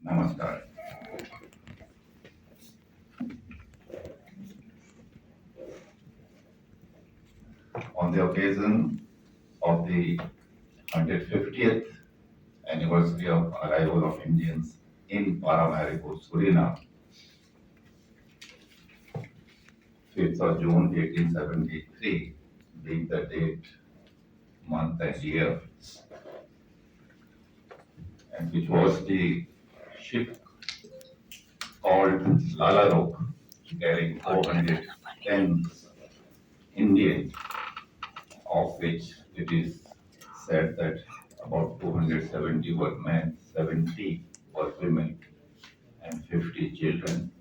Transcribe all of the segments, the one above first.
Namaskar. On the occasion of the 150th anniversary of arrival of Indians in Paramaribo, Suriname, 5th of June 1873, being the date, month and year, and which was the ship called Lala carrying 410 Indians, of which it is said that about 270 were men, 70 were women, and 50 children,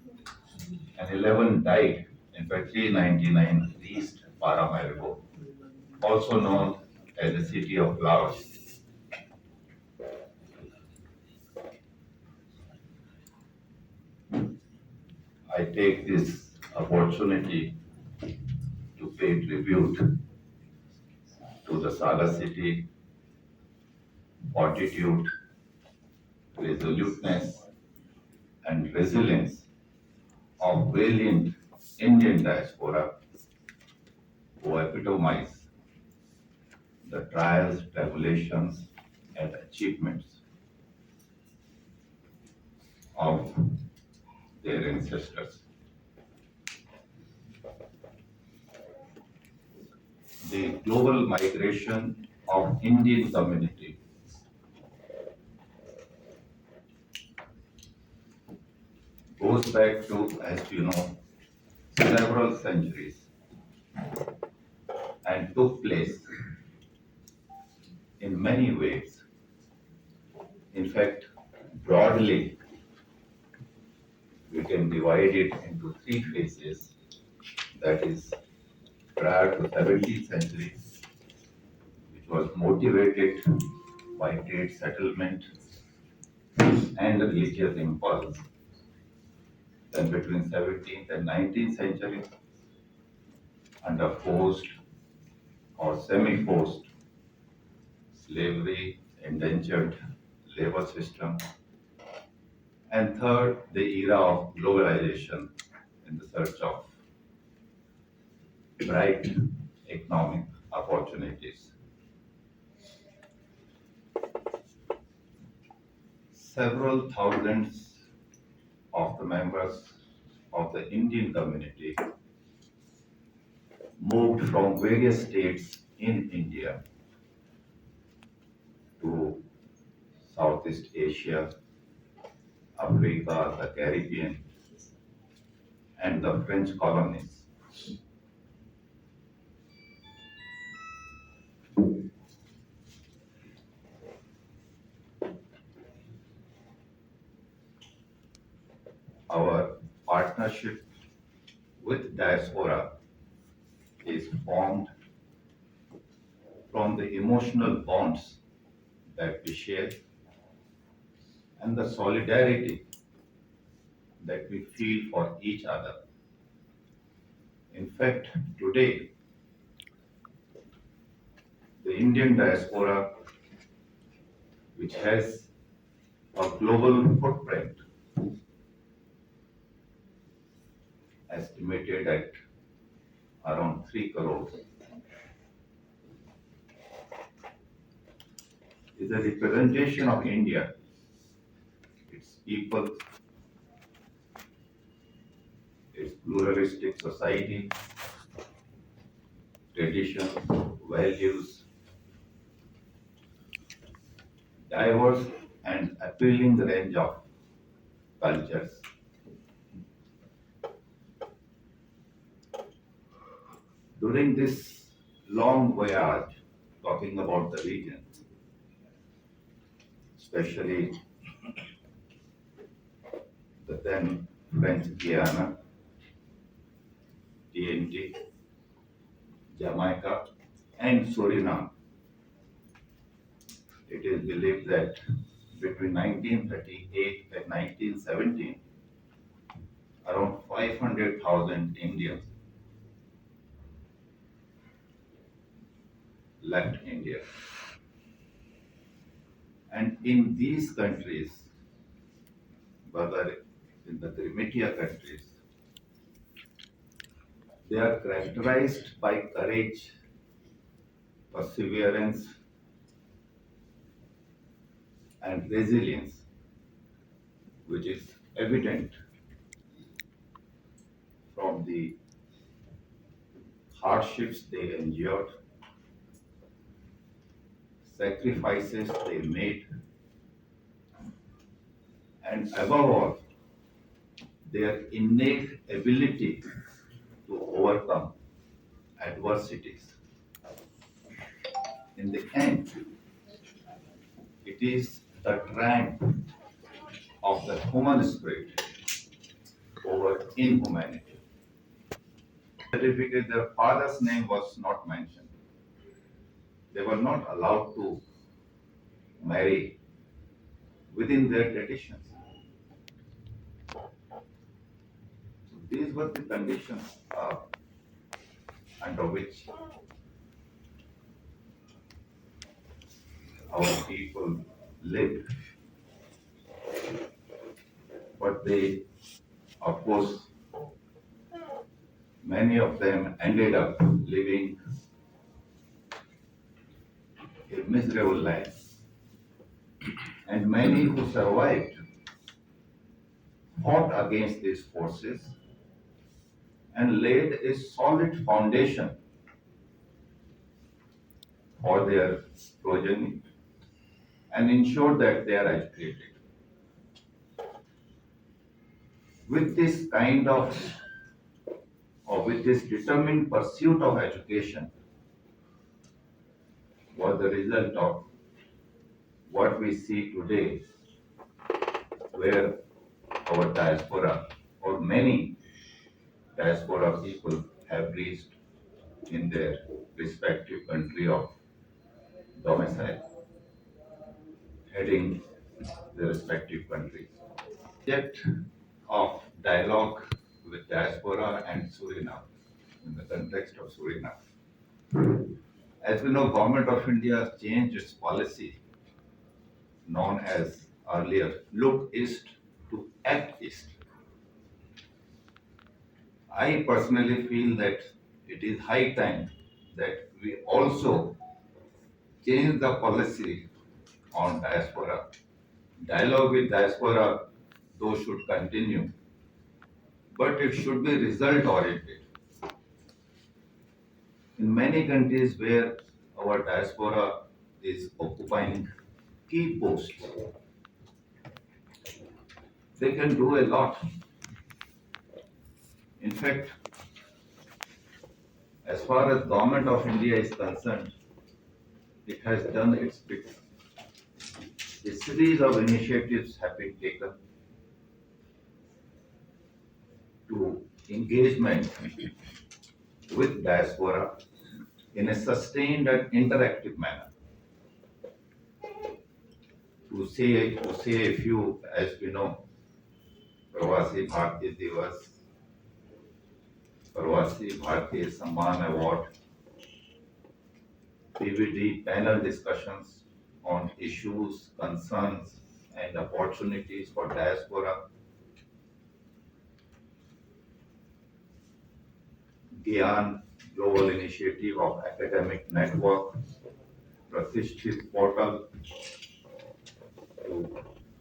and 11 died. In fact, 399 reached Paramaribo, also known as the city of flowers. I take this opportunity to pay tribute to the sagacity, fortitude, resoluteness, and resilience of valiant Indian diaspora who epitomize the trials, tribulations, and achievements of their ancestors. The global migration of Indian community goes back to, as you know, several centuries and took place in many ways. In fact, broadly, we can divide it into three phases. That is, prior to 17th century, which was motivated by trade settlement and religious impulse. Then between 17th and 19th century, under forced or semi-forced slavery, indentured labor system, and third, the era of globalization in the search of bright economic opportunities. Several thousands of the members of the Indian community moved from various states in India to Southeast Asia, Africa, the Caribbean, and the French colonies. Our partnership with diaspora is formed from the emotional bonds that we share and the solidarity that we feel for each other. In fact, today, the Indian diaspora, which has a global footprint, estimated at around 3 crores, is a representation of India, its people, its pluralistic society, traditions, values, diverse and appealing range of cultures. During this long voyage, talking about the region, especially the then French Guiana, TNT, Jamaica, and Suriname, it is believed that between 1938 and 1917, around 500,000 Indians left India. And in these countries, whether in the Crimea countries, they are characterized by courage, perseverance, and resilience, which is evident from the hardships they endured, sacrifices they made, and above all, their innate ability to overcome adversities. In the end, it is the triumph of the human spirit over inhumanity. Certificate, their father's name was not mentioned. They were not allowed to marry within their traditions. So these were the conditions under which our people lived. But they, of course, many of them ended up living a miserable life. And many who survived fought against these forces and laid a solid foundation for their progeny and ensured that they are educated. With this kind of, or with this determined pursuit of education, was the result of what we see today, where our diaspora, or many diaspora people, have reached in their respective country of domicile, heading their respective countries. Yet of dialogue with diaspora and Suriname, in the context of Suriname. As we know, Government of India has changed its policy, known as earlier look east to act east. I personally feel that it is high time that we also change the policy on diaspora. Dialogue with diaspora, though, should continue, but it should be result oriented. In many countries where our diaspora is occupying key posts, they can do a lot. In fact, as far as Government of India is concerned, it has done its bit. A series of initiatives have been taken to engagement with diaspora in a sustained and interactive manner. To say a few, as we know, Pravasi Bharatiya Divas, Pravasi Bharatiya Samman Award, PVD panel discussions on issues, concerns, and opportunities for diaspora, Gyan Global Initiative of Academic Network, Pratishthit Portal to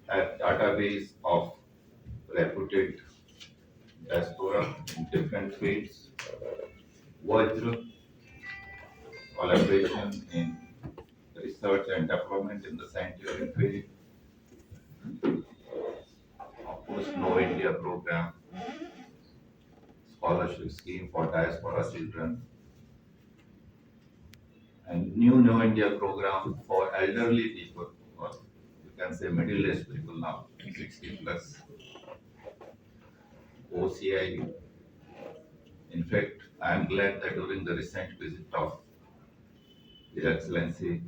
have database of reputed diaspora in different fields, Vajra collaboration in research and development in the scientific field, of course, No India program, scholarship scheme for diaspora children, and new No India program for elderly people, or you can say middle-aged people now, 60 plus, OCI. In fact, I am glad that during the recent visit of His Excellency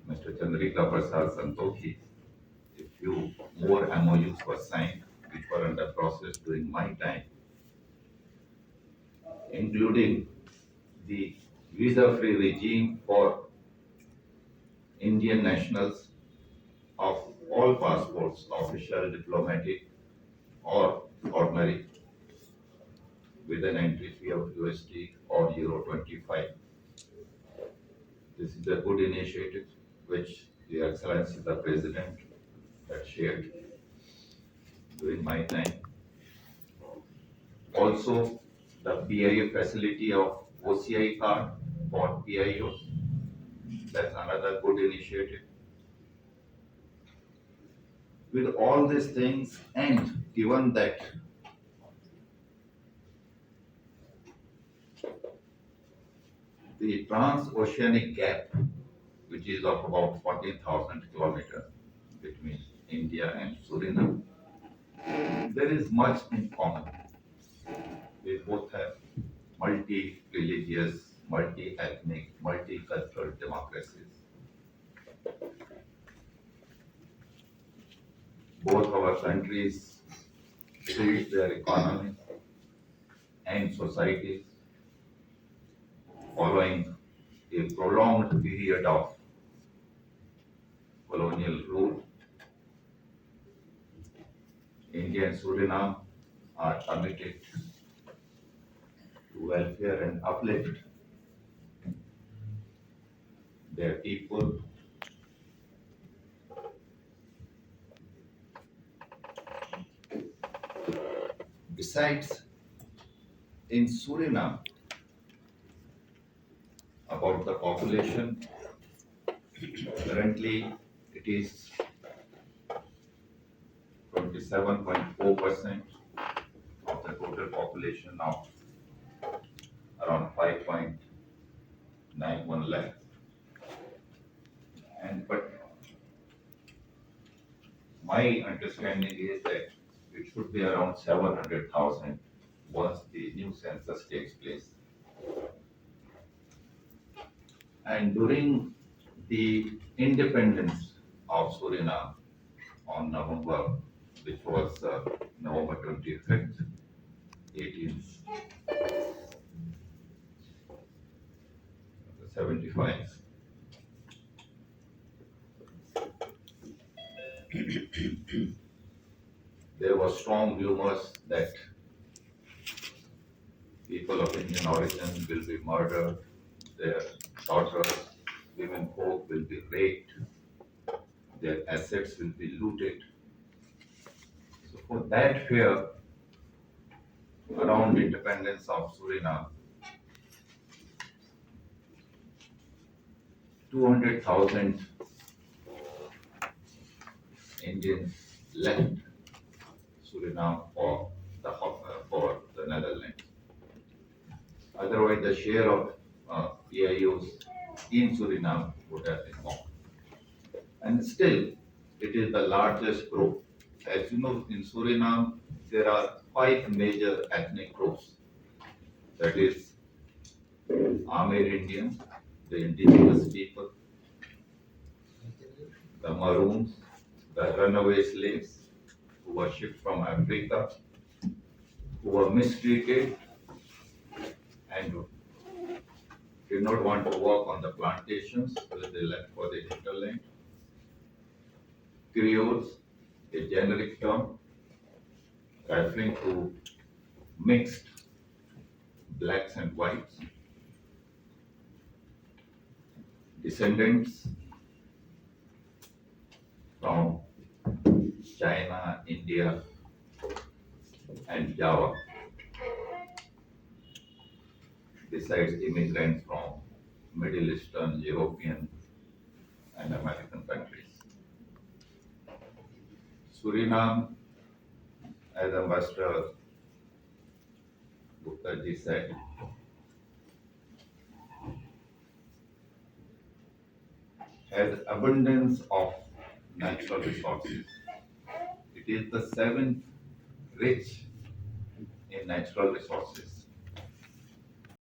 Mr. Chandrika Prasad Santokhi, a few more MOUs were signed, which were under process during my time, including the visa-free regime for Indian nationals of all passports, official, diplomatic, or ordinary, with an entry fee of USD or Euro 25. This is a good initiative which Your Excellency the President had shared during my time. Also, the PIO facility of OCI card for PIOs, that's another good initiative. With all these things, and given that the transoceanic gap, which is of about 14,000 kilometers between India and Suriname, there is much in common. We both have multi-religious, multi-ethnic, multicultural democracies. Both our countries built their economies and societies following a prolonged period of colonial rule. India and Suriname are committed to welfare and uplift their people. Besides, in Suriname, about the population, currently it is 27.4% of the total population of around 5.91 lakh. But my understanding is that it should be around 700,000 once the new census takes place. And during the independence of Suriname on November, which was November 25th, 1875, there were strong rumors that people of Indian origin will be murdered, their daughters, women folk will be raped, their assets will be looted. So for that fear around independence of Suriname, 200,000 Indians left Suriname for the Netherlands. Otherwise, the share of PIOs in Suriname would have been more. And still, it is the largest group. As you know, in Suriname, there are 5 major ethnic groups. That is, Amir Indians, the indigenous people, the Maroons, the runaway slaves who were shipped from Africa, who were mistreated and did not want to work on the plantations, so they left for the hinterland. Creoles, a generic term referring to mixed blacks and whites. Descendants from China, India, and Java, besides immigrants from Middle Eastern, European, and American countries. Suriname, as Ambassador Gupta said, has abundance of natural resources. It is the 7th rich in natural resources.